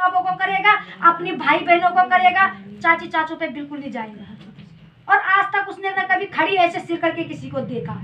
बाबों को करेगा, अपनी भाई बहनों को करेगा, चाची चाचू पे बिल्कुल नहीं जाएगा। और आज तक उसने ना कभी खड़ी ऐसे सिर करके किसी को देखा।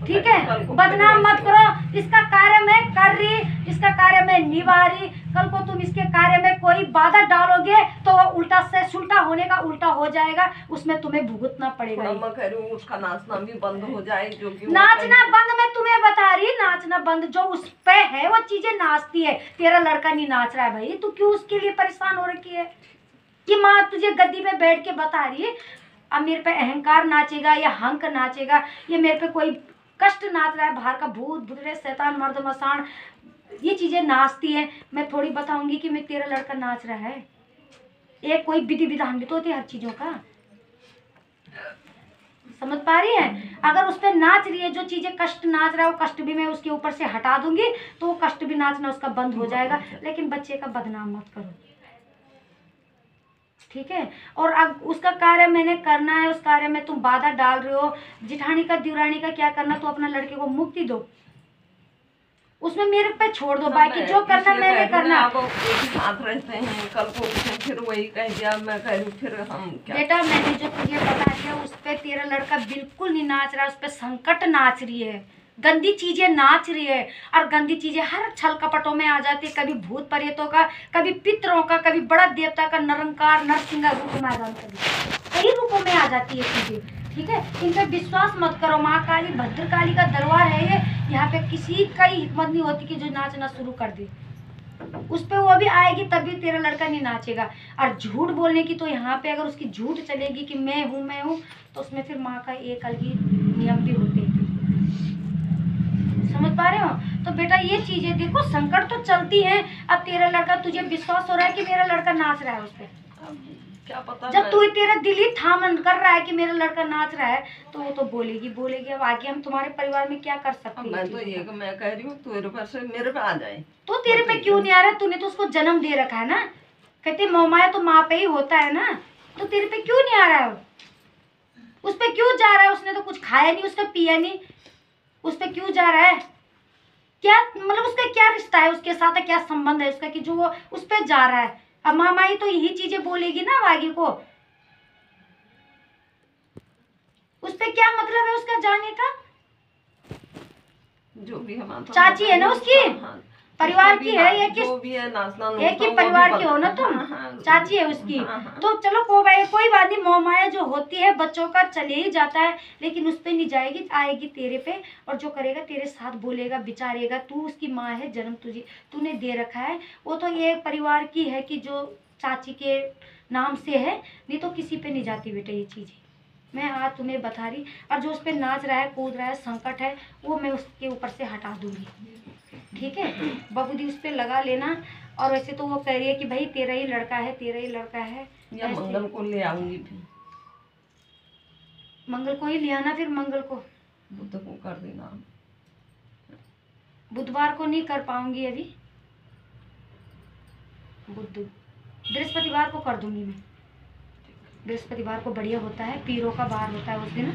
ठीक है, बदनाम मत करो। इसका कार्य मैं कर रही, इसका कार्य मैं निभा रही। कल को तुम इसके कार्य में कोई बाधा डालोगे तो वो उल्टा से सुलटा होने का उल्टा हो जाएगा, उसमें तुम्हें भुगतना पड़ेगा। मैं कह रही हूँ उसका नाचना भी बंद हो जाए, जो कि नाचना बंद, मैं तुम्हें बता रही, नाचना बंद। जो उस पे है वो चीजें नाचती है, तेरा लड़का नहीं नाच रहा है भाई, तू क्यों उसके लिए परेशान हो रखी है? कि माँ तुझे गद्दी पे बैठ के बता रही है अब मेरे पे अहंकार नाचेगा या हंक नाचेगा, ये मेरे पे कोई कष्ट नाच रहा है, बाहर का भूत भुतरे शैतान मर्द मसान ये चीजें नाचती है। मैं थोड़ी बताऊंगी कि मैं तेरा लड़का नाच रहा है। एक कोई विधि विधान भी तो होती है हर चीजों का, समझ पा रही है? अगर उस पर नाच रही है, जो चीजें कष्ट नाच रहा है वो कष्ट भी मैं उसके ऊपर से हटा दूंगी तो वो कष्ट भी नाचना उसका बंद हो जाएगा। लेकिन बच्चे का बदनाम मत करो, ठीक है? और अब उसका कार्य मैंने करना है, उस कार्य में तुम बाधा डाल रहे हो। जिठानी का दिवरानी का क्या करना, तो अपना लड़के को मुक्ति दो, उसमें मेरे पे छोड़ दो, बाकी जो करना मैंने करना। आप एक साथ रहते हैं, कल को फिर वही कह दिया, मैं कह रही फिर हम क्या? बेटा मैंने जो तुझे बता दिया उस पे तेरा लड़का बिल्कुल नहीं नाच रहा, उस पे संकट नाच रही है, गंदी चीजें नाच रही है। और गंदी चीजें हर छल कपटों में आ जाती है, कभी भूत प्रेतों का, कभी पितरों का, कभी बड़ा देवता का निरंकार नरसिंह रूप में आ जाती है, कई रूपों में आ जाती है चीजें। ठीक है, इन पे विश्वास मत करो। माँ काली भद्रकाली का दरबार है ये, यहाँ पे किसी का ही हिम्मत नहीं होती कि जो नाचना शुरू कर दे। उस पे वो भी आएगी तभी तेरा लड़का नहीं नाचेगा। और झूठ बोलने की तो यहाँ पे अगर उसकी झूठ चलेगी कि मैं हूँ तो उसमें फिर माँ का एक अलग ही नियम भी होते हैं। समझ पा रहे हो? तो बेटा ये चीजें देखो, संकट तो चलती है। अब तेरा लड़का, तुझे विश्वास हो रहा है कि मेरा लड़का नाच रहा है उस पर, क्या पता, जब तू तेरा दिल ही ठामन कर रहा है कि मेरा लड़का नाच रहा है तो वो तो बोलेगी। अब आगे हम तुम्हारे परिवार में क्या कर सकते हैं? मैं तो ये मैं कह रही हूँ तेरे पर से मेरे पे आ जाए। तो तेरे पे क्यों नहीं आ रहा? तूने तो उसको जन्म दे रखा है ना, कहते मोहमाया तो माँ पे ही होता है ना, तो तेरे पे क्यों नहीं आ रहा है? उस पे क्यों जा रहा है? उसने तो कुछ खाया नहीं, उसका पिया नहीं, उस पे क्यों जा रहा है? क्या मतलब उसका क्या रिश्ता है उसके साथ, क्या संबंध है उसका कि जो वो उस पे जा रहा है? अब मामाई तो यही चीजें बोलेगी ना आगे को, उस पे क्या मतलब है उसका जाने का? जो भी है चाची है ना उसकी, परिवार की है, एक ही परिवार की हो ना तुम। चाची है उसकी। तो चलो कोई बात नहीं, मोहमाया जो होती है बच्चों का चले ही जाता है, लेकिन उस पे नहीं जाएगी, आएगी तेरे पे। और जो करेगा तेरे साथ बोलेगा विचारेगा, तू उसकी माँ है, जन्म तूने दे रखा है। वो तो ये परिवार की है कि जो चाची के नाम से है, नहीं तो किसी पे नहीं जाती बेटा ये चीज़ें। मैं आज तुम्हें बता रही। और जो उस पर नाच रहा है, कूद रहा है, संकट है, वो मैं उसके ऊपर से हटा दूंगी, ठीक है? बबूदी उस पर लगा लेना। और वैसे तो वो कह रही है कि भाई तेरा ही लड़का है, तेरा ही लड़का है। या मंगल को ले आऊंगी, फिर मंगल को ही ले आना, फिर मंगल को बुध को कर देना। बुधवार को नहीं कर पाऊंगी अभी, बृहस्पतिवार को कर दूंगी मैं। बृहस्पतिवार को बढ़िया होता है, पीरों का बार होता है उस दिन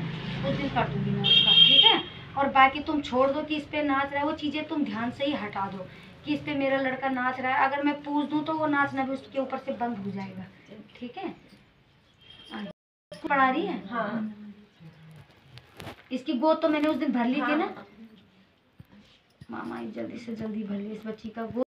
कर दूंगी मैं उसका, ठीक है? और बाकी तुम छोड़ दो कि इस पे नाच रहा है, वो चीज़ें तुम ध्यान से ही हटा दो कि इस पे मेरा लड़का नाच रहा है। अगर मैं पूछ दूँ तो वो नाचना भी उसके ऊपर से बंद हो जाएगा, ठीक है? पढ़ा रही है? हाँ। इसकी गोद तो मैंने उस दिन भर ली थी ना। हाँ। मामा जल्दी से जल्दी भर ली इस बच्ची का गोद।